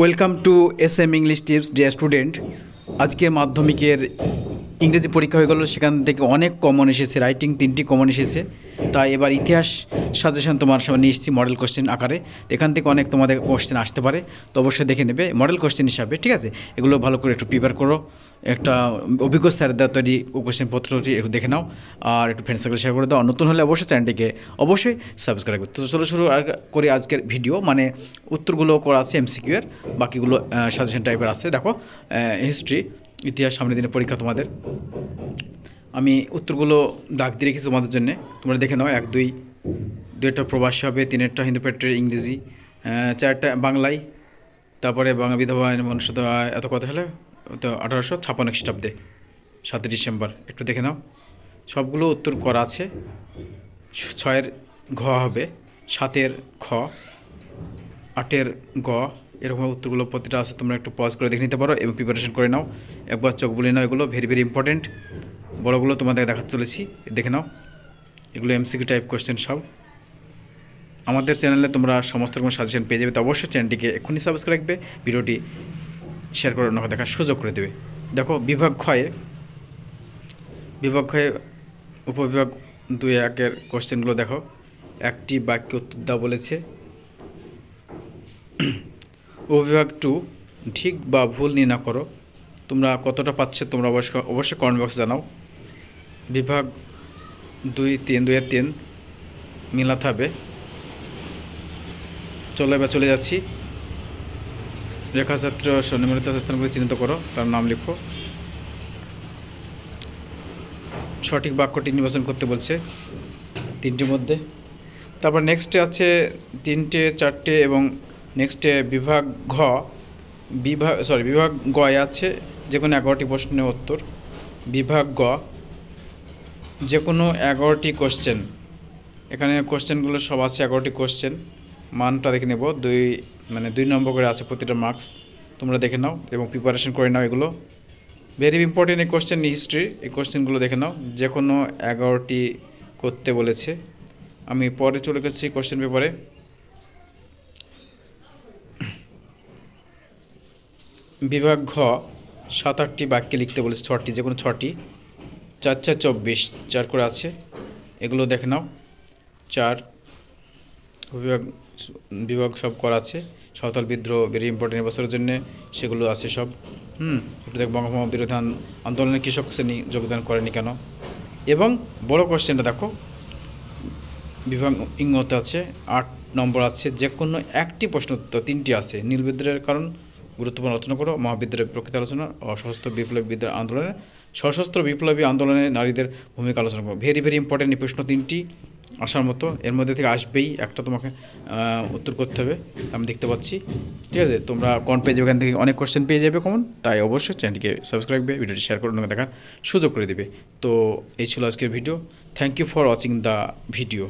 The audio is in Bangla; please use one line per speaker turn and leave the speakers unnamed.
Welcome to SM English tips dear student. আজকের মাধ্যমিকের ইংরেজি পরীক্ষা হয়ে গেল, সেখান থেকে অনেক কমন এসেছে, রাইটিং 3টি কমন এসেছে। তাই এবার ইতিহাস সাজেশন তোমার সামনে নিয়ে এসেছি মডেল কোশ্চেন আকারে। এখান থেকে অনেক তোমাদের কোশ্চেন আসতে পারে, তো অবশ্যই দেখে নেবে মডেল কোশ্চেন হিসাবে, ঠিক আছে? এগুলো ভালো করে একটু প্রিপেয়ার করো, একটা অভিজ্ঞ স্যারদের তৈরি কোশ্চেনপত্রটি একটু দেখে নাও, আর একটু ফ্রেন্ডস সার্কেল শেয়ার করে দাও। নতুন হলে অবশ্যই চ্যানেলটিকে অবশ্যই সাবস্ক্রাইব করতে। তো চলো শুরু করে আজকের ভিডিও। মানে উত্তরগুলো করা আছে MCQ এর, বাকিগুলো সাজেশন টাইপের আছে। দেখো হিস্ট্রি, ইতিহাস, সামনের দিনে পরীক্ষা তোমাদের। আমি উত্তরগুলো দাগ দিয়ে রেখেছি তোমাদের জন্য, তোমরা দেখে নাও। 1, 2, 2টা প্রবাসী হবে, 3টা হিন্দু পেট্রের ইংরেজি, 4টা বাংলায়, তারপরে বাংলা বিধবা মনুষ্যতা এত কথা হলে তো 1856 খ্রিস্টাব্দে 7 ডিসেম্বর। একটু দেখে নাও, সবগুলো উত্তর করা আছে। 6-এর ঘ হবে, 7-এর খ, 8-এর গ, এরকম উত্তরগুলো প্রতিটা আছে। তোমরা একটু পজ করে দেখে নিতে পারো এবং প্রিপারেশন করে নাও, একবার চোখ বুলিয়ে নাও। এগুলো ভেরি ভেরি ইম্পর্টেন্ট, বড়গুলো তোমাদের দেখাতে চলেছি, দেখে নাও। এগুলো MCQ টাইপ কোশ্চেন সব। আমাদের চ্যানেলে তোমরা সমস্ত রকম সাজেশন পেয়ে যাবে, তো অবশ্যই চ্যানেলটিকে এক্ষুনি সাবস্ক্রাইব করবে, ভিডিওটি শেয়ার করে অন্যকে দেখার সুযোগ করে দেবে। দেখো বিভাগ ক্ষয়ে উপবিভাগ 2-1-এর কোশ্চেনগুলো দেখো। একটি বাক্যে উত্তর দাও বলেছে। উপবিভাগ 2 ঠিক বা ভুল নির্ণয় করো। তোমরা কতটা পাচ্ছে তোমরা অবশ্যই কমেন্ট বক্সে জানাও। বিভাগ 2-3 মিলাতে হবে। এবার চলে যাচ্ছি। রেখাচিত্র নিম্নলিখিত স্থানগুলি চিহ্নিত করো, তার নাম লিখো। সঠিক বাক্যটি নির্বাচন করতে বলছে 3টির মধ্যে। তারপর নেক্সটে আছে 3টে, 4টে এবং নেক্সটে বিভাগ গয়ে আছে যে কোনো 11টি প্রশ্নের উত্তর। বিভাগ গ যে কোনো 11টি কোশ্চেন, এখানে কোশ্চেনগুলো সব আছে 11টি কোশ্চেন। মানটা দেখে নেব, 2 নম্বর করে আছে প্রতিটা মার্কস। তোমরা দেখে নাও এবং প্রিপারেশন করে নাও। এগুলো ভেরি ইম্পর্টেন্ট এই কোশ্চেন, হিস্ট্রি এই কোশ্চেনগুলো দেখে নাও। যে কোনো 11টি করতে বলেছে। আমি পরে চলে গেছি কোশ্চেন পেপারে। বিভাগ ঘ 7-8টি বাক্যে লিখতে বলেছে, 6টি, যে কোনো 6টি। 4-4 24, 4 করে আছে, এগুলো দেখে নাও। 4 বিভাগ সব করা আছে। সাঁওতাল বিদ্রোহ ভেরি ইম্পর্টেন্ট এবছরের জন্য, সেগুলো আছে সব। একটু দেখ, বঙ্গভঙ্গ বিরোধী আন্দোলনে কৃষক শ্রেণী যোগদান করেনি কেন। এবং বড় কোশ্চেনটা দেখো, বিভাগ ইংতে আছে 8 নম্বর আছে। যে কোনো একটি প্রশ্ন উত্তর, 3টি আছে। নীল বিদ্রোহের কারণ গুরুত্বপূর্ণ আলোচনা করো, মহাবিদ্রোহের প্রকৃত আলোচনা, সশস্ত্র বিপ্লবী আন্দোলনে নারীদের ভূমিকা আলোচনা করো। ভেরি ভেরি ইম্পর্টেন্ট এই প্রশ্ন 3টি আসার মতো, এর মধ্যে থেকে আসবেই একটা, তোমাকে উত্তর করতে হবে, আমি দেখতে পাচ্ছি। ঠিক আছে, তোমরা কোন পেজে ওখান থেকে অনেক কোশ্চেন পেয়ে যাবে কমন। তাই অবশ্যই চ্যানেলটিকে সাবস্ক্রাইব করবে, ভিডিওটি শেয়ার করে অন্যকে দেখার সুযোগ করে দেবে। তো এই ছিল আজকের video. Thank you for watching the video.